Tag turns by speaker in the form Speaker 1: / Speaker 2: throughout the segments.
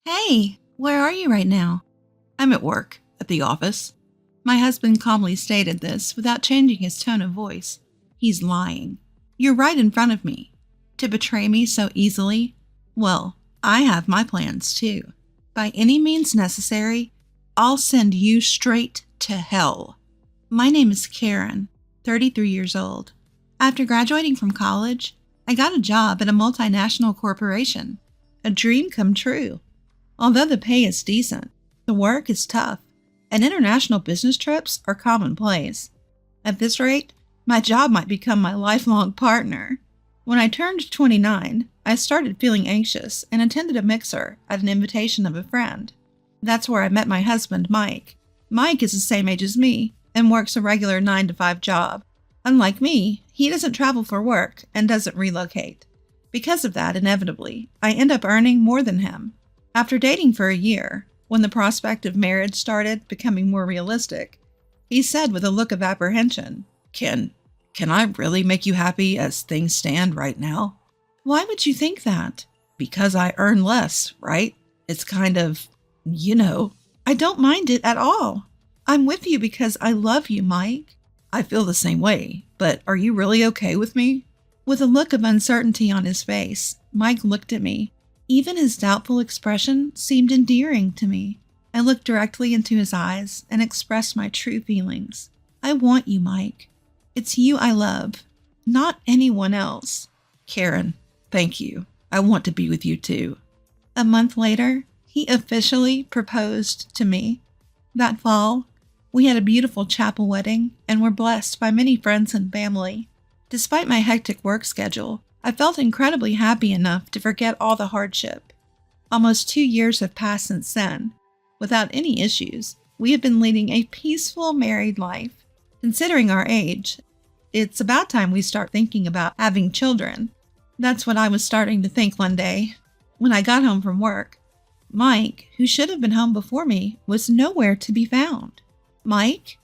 Speaker 1: Hey, where are you right now? I'm at work, at the office. My husband calmly stated this without changing his tone of voice. He's lying. You're right in front of me. To betray me so easily? Well, I have my plans too. By any means necessary, I'll send you straight to hell. My name is Karen, 33 years old. After graduating from college, I got a job at a multinational corporation. A dream come true. Although the pay is decent, the work is tough, and international business trips are commonplace. At this rate, my job might become my lifelong partner. When I turned 29, I started feeling anxious and attended a mixer at an invitation of a friend. That's where I met my husband, Mike. Mike is the same age as me and works a regular 9-to-5 job. Unlike me, he doesn't travel for work and doesn't relocate. Because of that, inevitably, I end up earning more than him. After dating for a year, when the prospect of marriage started becoming more realistic, he said with a look of apprehension, Can I really make you happy as things stand right now? Why would you think that? Because I earn less, right? It's kind of, I don't mind it at all. I'm with you because I love you, Mike. I feel the same way, but are you really okay with me? With a look of uncertainty on his face, Mike looked at me. Even his doubtful expression seemed endearing to me. I looked directly into his eyes and expressed my true feelings. I want you, Mike. It's you I love, not anyone else. Karen, thank you. I want to be with you too. A month later, he officially proposed to me. That fall, we had a beautiful chapel wedding and were blessed by many friends and family. Despite my hectic work schedule, I felt incredibly happy enough to forget all the hardship. Almost 2 years have passed since then. Without any issues, we have been leading a peaceful married life. Considering our age, it's about time we start thinking about having children. That's what I was starting to think one day. When I got home from work, Mike, who should have been home before me, was nowhere to be found. Mike?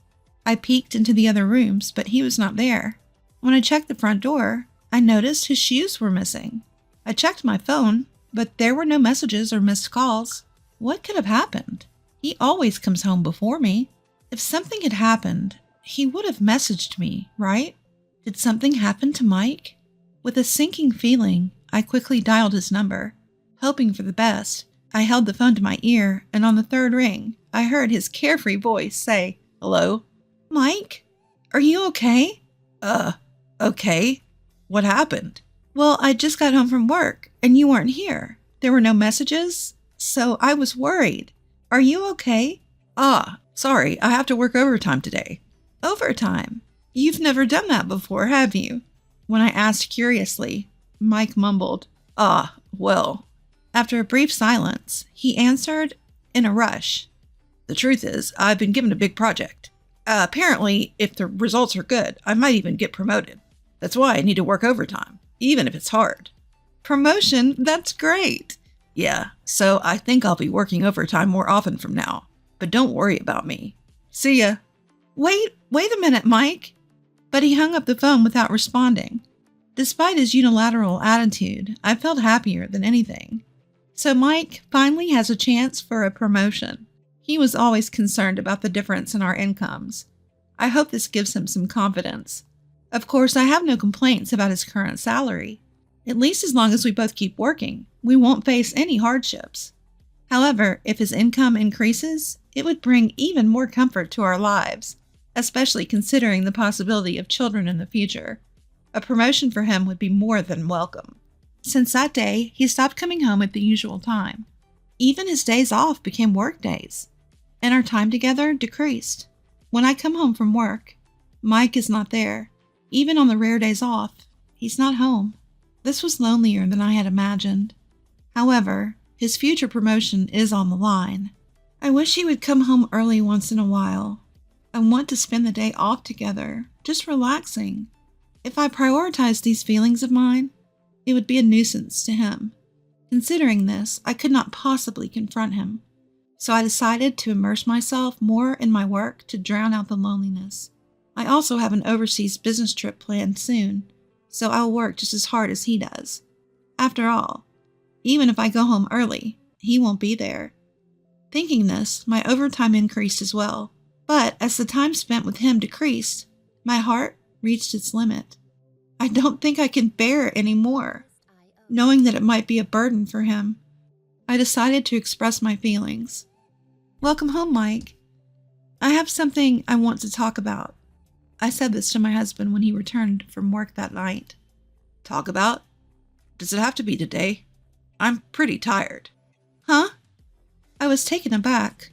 Speaker 1: I peeked into the other rooms, but he was not there. When I checked the front door, I noticed his shoes were missing. I checked my phone, but there were no messages or missed calls. What could have happened? He always comes home before me. If something had happened, he would have messaged me, right? Did something happen to Mike? With a sinking feeling, I quickly dialed his number. Hoping for the best, I held the phone to my ear, and on the third ring, I heard his carefree voice say, Hello? Mike? Are you okay? Okay. What happened? Well, I just got home from work, and you weren't here. There were no messages, so I was worried. Are you okay? Sorry, I have to work overtime today. Overtime? You've never done that before, have you? When I asked curiously, Mike mumbled, well. After a brief silence, he answered in a rush. The truth is, I've been given a big project. Apparently, if the results are good, I might even get promoted. That's why I need to work overtime, even if it's hard. Promotion? That's great. Yeah, so I think I'll be working overtime more often from now. But don't worry about me. See ya. Wait a minute, Mike. But he hung up the phone without responding. Despite his unilateral attitude, I felt happier than anything. So Mike finally has a chance for a promotion. He was always concerned about the difference in our incomes. I hope this gives him some confidence. Of course, I have no complaints about his current salary. At least as long as we both keep working, we won't face any hardships. However, if his income increases, it would bring even more comfort to our lives, especially considering the possibility of children in the future. A promotion for him would be more than welcome. Since that day, he stopped coming home at the usual time. Even his days off became work days, and our time together decreased. When I come home from work, Mike is not there. Even on the rare days off, he's not home. This was lonelier than I had imagined. However, his future promotion is on the line. I wish he would come home early once in a while. I want to spend the day off together, just relaxing. If I prioritized these feelings of mine, it would be a nuisance to him. Considering this, I could not possibly confront him. So I decided to immerse myself more in my work to drown out the loneliness. I also have an overseas business trip planned soon, so I'll work just as hard as he does. After all, even if I go home early, he won't be there. Thinking this, my overtime increased as well. But as the time spent with him decreased, my heart reached its limit. I don't think I can bear it anymore. Knowing that it might be a burden for him, I decided to express my feelings. "Welcome home, Mike. I have something I want to talk about." I said this to my husband when he returned from work that night.
Speaker 2: "Talk about? Does it have to be today? I'm pretty tired."
Speaker 1: "Huh?" I was taken aback,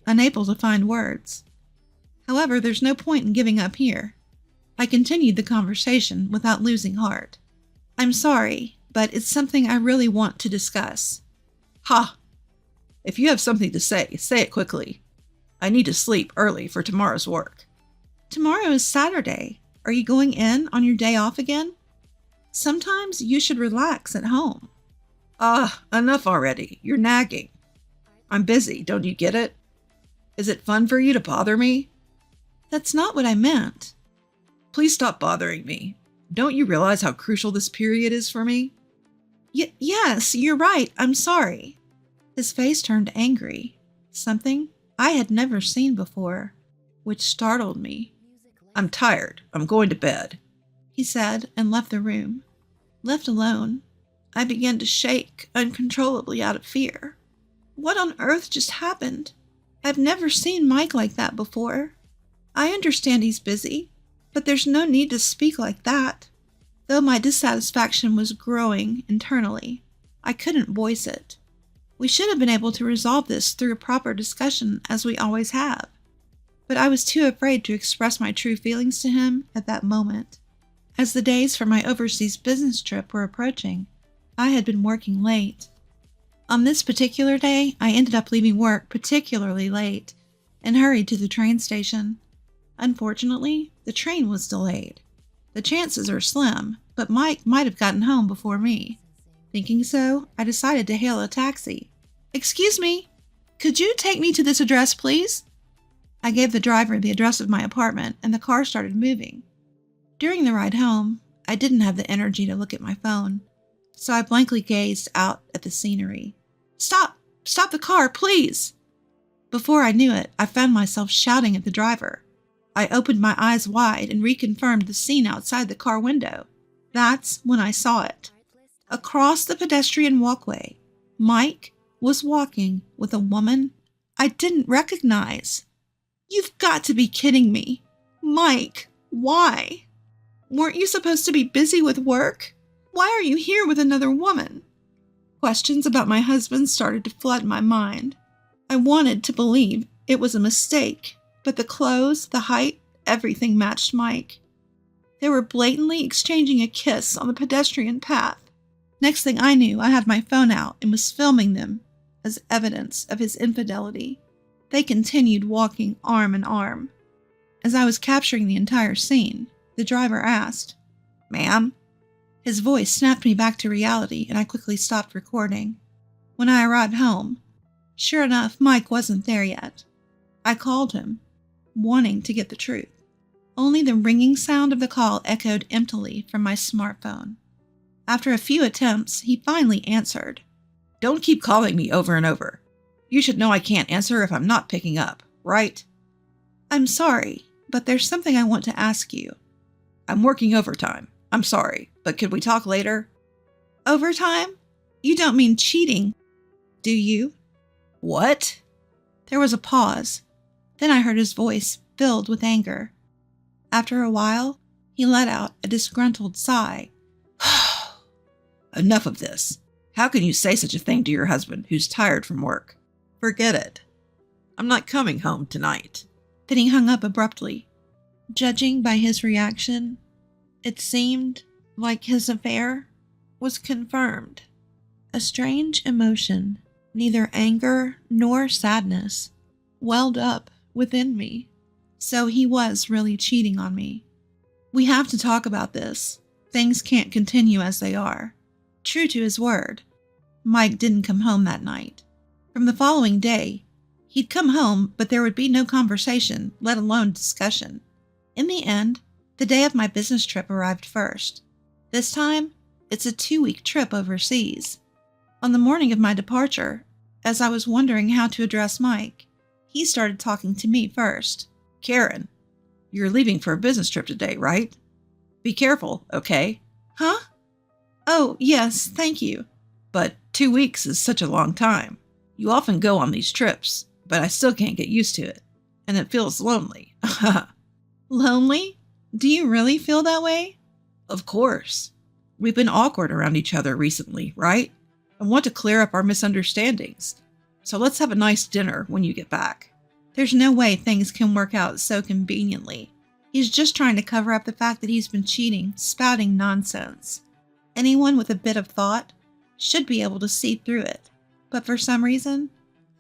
Speaker 1: unable to find words. However, there's no point in giving up here. I continued the conversation without losing heart. "I'm sorry, but it's something I really want to discuss."
Speaker 2: "Ha! If you have something to say it quickly. I need to sleep early for tomorrow's work."
Speaker 1: "Tomorrow is Saturday. Are you going in on your day off again? Sometimes you should relax at home."
Speaker 2: Enough already. You're nagging. I'm busy, don't you get it? Is it fun for you to bother me?
Speaker 1: "That's not what I meant."
Speaker 2: Please stop bothering me. Don't you realize how crucial this period is for me?
Speaker 1: Yes, you're right. I'm sorry." His face turned angry, something I had never seen before, which startled me.
Speaker 2: "I'm tired. I'm going to bed,"
Speaker 1: he said, and left the room. Left alone, I began to shake uncontrollably out of fear. What on earth just happened? I've never seen Mike like that before. I understand he's busy, but there's no need to speak like that. Though my dissatisfaction was growing internally, I couldn't voice it. We should have been able to resolve this through a proper discussion, as we always have. But I was too afraid to express my true feelings to him at that moment. As the days for my overseas business trip were approaching, I had been working late. On this particular day, I ended up leaving work particularly late and hurried to the train station. Unfortunately, the train was delayed. The chances are slim, but Mike might have gotten home before me. Thinking so, I decided to hail a taxi. "Excuse me, could you take me to this address, please?" I gave the driver the address of my apartment, and the car started moving. During the ride home, I didn't have the energy to look at my phone, so I blankly gazed out at the scenery. Stop the car, please!" Before I knew it, I found myself shouting at the driver. I opened my eyes wide and reconfirmed the scene outside the car window. That's when I saw it. Across the pedestrian walkway, Mike was walking with a woman I didn't recognize. "You've got to be kidding me. Mike, why? Weren't you supposed to be busy with work? Why are you here with another woman?" Questions about my husband started to flood my mind. I wanted to believe it was a mistake, but the clothes, the height, everything matched Mike. They were blatantly exchanging a kiss on the pedestrian path. Next thing I knew, I had my phone out and was filming them as evidence of his infidelity. They continued walking arm in arm. As I was capturing the entire scene, the driver asked, "Ma'am?" His voice snapped me back to reality, and I quickly stopped recording. When I arrived home, sure enough, Mike wasn't there yet. I called him, wanting to get the truth. Only the ringing sound of the call echoed emptily from my smartphone. After a few attempts, he finally answered.
Speaker 2: "Don't keep calling me over and over. You should know I can't answer if I'm not picking up, right?"
Speaker 1: "I'm sorry, but there's something I want to ask you."
Speaker 2: "I'm working overtime. I'm sorry, but could we talk later?"
Speaker 1: "Overtime? You don't mean cheating, do you?"
Speaker 2: "What?"
Speaker 1: There was a pause. Then I heard his voice filled with anger. After a while, he let out a disgruntled sigh.
Speaker 2: "Enough of this. How can you say such a thing to your husband who's tired from work? Forget it. I'm not coming home tonight."
Speaker 1: Then he hung up abruptly. Judging by his reaction, it seemed like his affair was confirmed. A strange emotion, neither anger nor sadness, welled up within me. So he was really cheating on me. We have to talk about this. Things can't continue as they are. True to his word, Mike didn't come home that night. From the following day, he'd come home, but there would be no conversation, let alone discussion. In the end, the day of my business trip arrived first. This time, it's a 2-week trip overseas. On the morning of my departure, as I was wondering how to address Mike, he started talking to me first.
Speaker 2: Karen, you're leaving for a business trip today, right? Be careful, okay?
Speaker 1: Huh? Oh, yes, thank you.
Speaker 2: But 2 weeks is such a long time. You often go on these trips, but I still can't get used to it. And it feels lonely.
Speaker 1: Lonely? Do you really feel that way?
Speaker 2: Of course. We've been awkward around each other recently, right? I want to clear up our misunderstandings. So let's have a nice dinner when you get back.
Speaker 1: There's no way things can work out so conveniently. He's just trying to cover up the fact that he's been cheating, spouting nonsense. Anyone with a bit of thought should be able to see through it. But for some reason,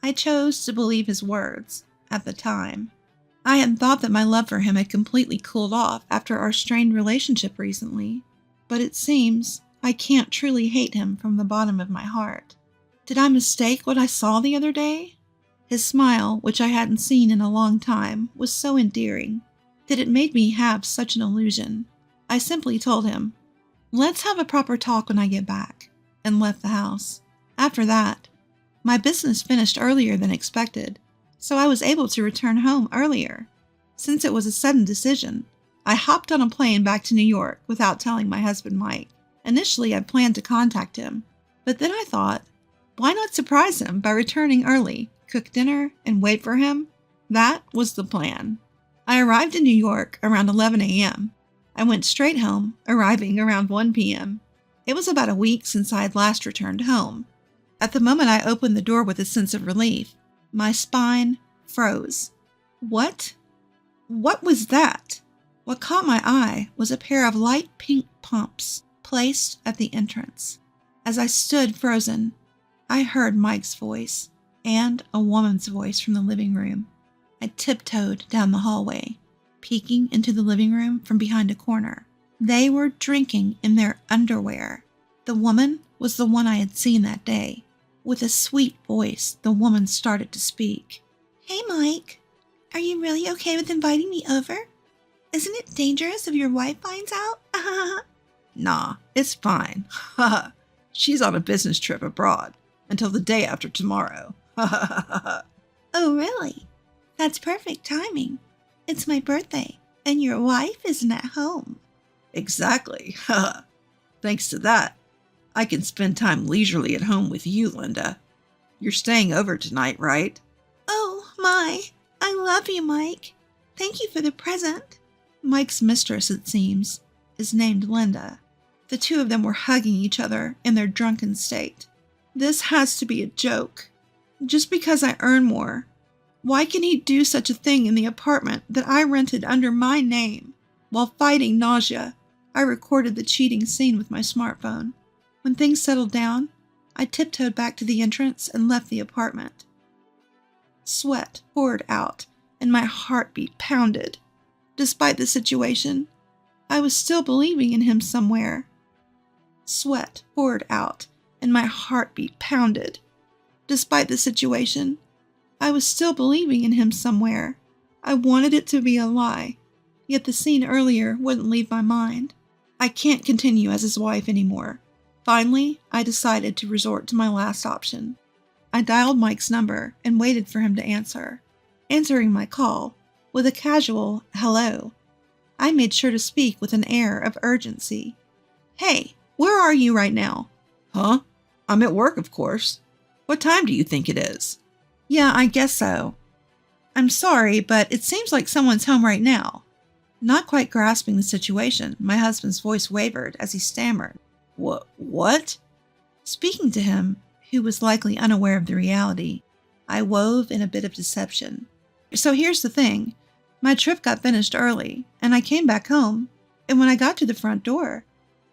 Speaker 1: I chose to believe his words at the time. I had thought that my love for him had completely cooled off after our strained relationship recently, but it seems I can't truly hate him from the bottom of my heart. Did I mistake what I saw the other day? His smile, which I hadn't seen in a long time, was so endearing that it made me have such an illusion. I simply told him, "Let's have a proper talk when I get back," and left the house. After that, my business finished earlier than expected, so I was able to return home earlier. Since it was a sudden decision, I hopped on a plane back to New York without telling my husband Mike. Initially, I planned to contact him, but then I thought, why not surprise him by returning early, cook dinner, and wait for him? That was the plan. I arrived in New York around 11 a.m. I went straight home, arriving around 1 p.m. It was about a week since I had last returned home. At the moment I opened the door with a sense of relief, my spine froze. What was that? What caught my eye was a pair of light pink pumps placed at the entrance. As I stood frozen, I heard Mike's voice and a woman's voice from the living room. I tiptoed down the hallway, peeking into the living room from behind a corner. They were drinking in their underwear. The woman was the one I had seen that day. With a sweet voice, the woman started to speak. "Hey, Mike. Are you really okay with inviting me over? Isn't it dangerous if your wife finds out?"
Speaker 2: Nah, it's fine. She's on a business trip abroad until the day after tomorrow.
Speaker 1: Oh, really? That's perfect timing. It's my birthday, and your wife isn't at home.
Speaker 2: Exactly. Thanks to that, I can spend time leisurely at home with you, Linda. You're staying over tonight, right?
Speaker 1: Oh, my. I love you, Mike. Thank you for the present. Mike's mistress, it seems, is named Linda. The two of them were hugging each other in their drunken state. This has to be a joke. Just because I earn more, why can he do such a thing in the apartment that I rented under my name? While fighting nausea, I recorded the cheating scene with my smartphone. When things settled down, I tiptoed back to the entrance and left the apartment. Sweat poured out, and my heartbeat pounded. Despite the situation, I was still believing in him somewhere. Sweat poured out, and my heartbeat pounded. Despite the situation, I was still believing in him somewhere. I wanted it to be a lie, yet the scene earlier wouldn't leave my mind. I can't continue as his wife anymore. Finally, I decided to resort to my last option. I dialed Mike's number and waited for him to answer. Answering my call with a casual hello, I made sure to speak with an air of urgency. "Hey, where are you right now?"
Speaker 2: Huh? I'm at work, of course. What time do you think it is?
Speaker 1: "Yeah, I guess so. I'm sorry, but it seems like someone's home right now." Not quite grasping the situation, my husband's voice wavered as he stammered.
Speaker 2: What?
Speaker 1: Speaking to him, who was likely unaware of the reality, I wove in a bit of deception. "So here's the thing. My trip got finished early, and I came back home, and when I got to the front door,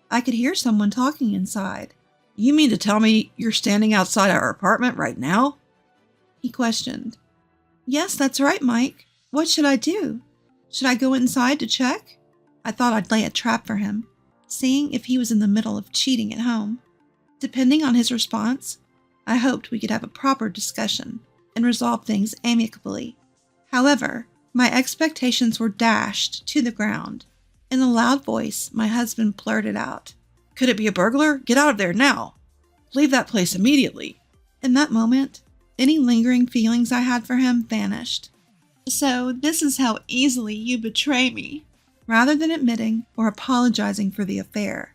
Speaker 1: I could hear someone talking inside."
Speaker 2: You mean to tell me you're standing outside our apartment right now?
Speaker 1: He questioned. "Yes, that's right, Mike. What should I do? Should I go inside to check?" I thought I'd lay a trap for him, seeing if he was in the middle of cheating at home. Depending on his response, I hoped we could have a proper discussion and resolve things amicably. However, my expectations were dashed to the ground. In a loud voice, my husband blurted out,
Speaker 2: Could it be a burglar? Get out of there now. Leave that place immediately.
Speaker 1: In that moment, any lingering feelings I had for him vanished. So this is how easily you betray me. Rather than admitting or apologizing for the affair,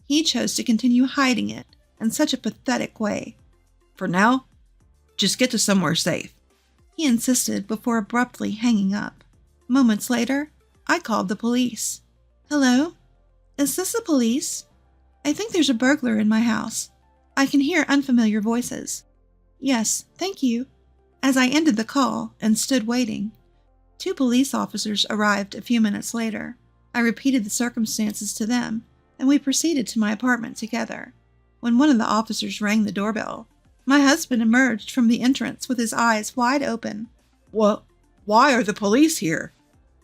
Speaker 1: he chose to continue hiding it in such a pathetic way.
Speaker 2: For now, just get to somewhere safe,
Speaker 1: he insisted before abruptly hanging up. Moments later, I called the police. Hello? Is this the police? I think there's a burglar in my house. I can hear unfamiliar voices. Yes, thank you. As I ended the call and stood waiting, 2 police officers arrived a few minutes later. I repeated the circumstances to them, and we proceeded to my apartment together. When one of the officers rang the doorbell, my husband emerged from the entrance with his eyes wide open.
Speaker 2: Well, why are the police here?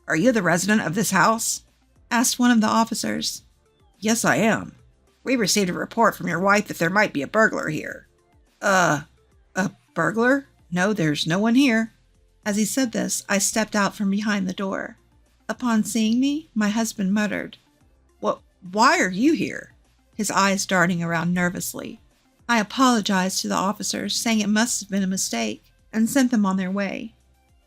Speaker 2: Are you the resident of this house?
Speaker 1: Asked one of the officers.
Speaker 2: Yes, I am. We received a report from your wife that there might be a burglar here. A burglar? No, there's no one here.
Speaker 1: As he said this, I stepped out from behind the door. Upon seeing me, my husband muttered,
Speaker 2: Why are you here?
Speaker 1: His eyes darting around nervously. I apologized to the officers, saying it must have been a mistake, and sent them on their way.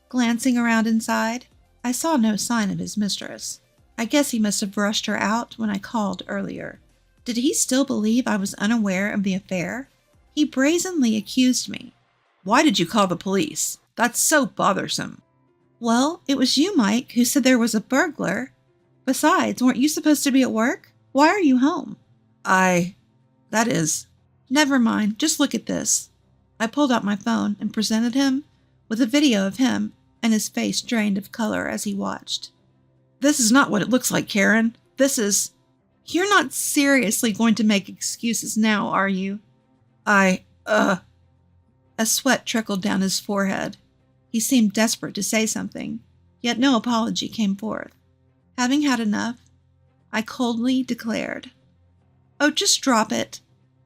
Speaker 1: Glancing around inside, I saw no sign of his mistress. I guess he must have rushed her out when I called earlier. Did he still believe I was unaware of the affair? He brazenly accused me.
Speaker 2: Why did you call the police? That's so bothersome.
Speaker 1: Well, it was you, Mike, who said there was a burglar. Besides, weren't you supposed to be at work? Why are you home? Never mind, just look at this. I pulled out my phone and presented him with a video of him and his face drained of color as he watched.
Speaker 2: This is not what it looks like, Karen. This is...
Speaker 1: You're not seriously going to make excuses now, are you?
Speaker 2: A
Speaker 1: sweat trickled down his forehead. He seemed desperate to say something, yet no apology came forth. Having had enough, I coldly declared, Oh, just drop it.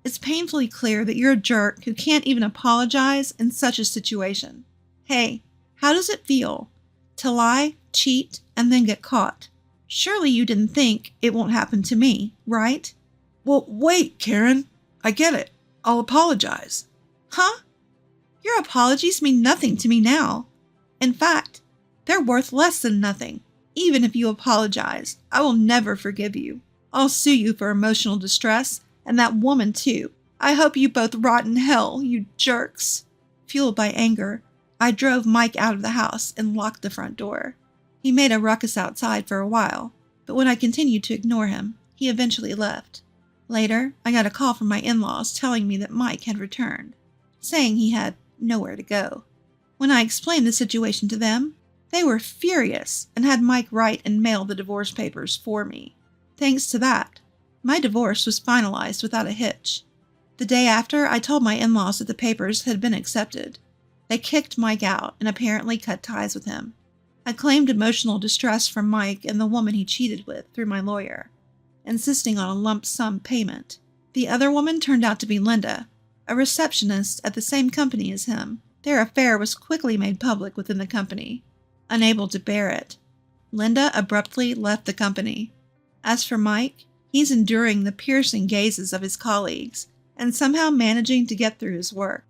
Speaker 1: It's painfully clear that you're a jerk who can't even apologize in such a situation. Hey, how does it feel to lie, cheat, and then get caught? Surely you didn't think it won't happen to me, right?
Speaker 2: Well, wait, Karen. I get it. I'll apologize.
Speaker 1: Huh? Your apologies mean nothing to me now. In fact, they're worth less than nothing. Even if you apologize, I will never forgive you. I'll sue you for emotional distress, and that woman too. I hope you both rot in hell, you jerks. Fueled by anger, I drove Mike out of the house and locked the front door. He made a ruckus outside for a while, but when I continued to ignore him, he eventually left. Later, I got a call from my in-laws telling me that Mike had returned, saying he had nowhere to go. When I explained the situation to them, they were furious and had Mike write and mail the divorce papers for me. Thanks to that, my divorce was finalized without a hitch. The day after, I told my in-laws that the papers had been accepted. They kicked Mike out and apparently cut ties with him. I claimed emotional distress from Mike and the woman he cheated with through my lawyer, insisting on a lump sum payment. The other woman turned out to be Linda, a receptionist at the same company as him. Their affair was quickly made public within the company. Unable to bear it, Linda abruptly left the company. As for Mike, he's enduring the piercing gazes of his colleagues and somehow managing to get through his work.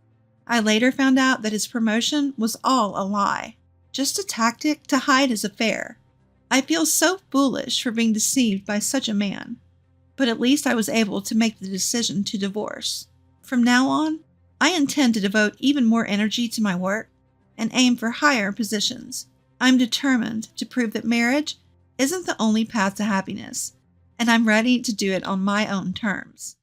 Speaker 1: I later found out that his promotion was all a lie, just a tactic to hide his affair. I feel so foolish for being deceived by such a man, but at least I was able to make the decision to divorce. From now on, I intend to devote even more energy to my work and aim for higher positions. I'm determined to prove that marriage isn't the only path to happiness, and I'm ready to do it on my own terms.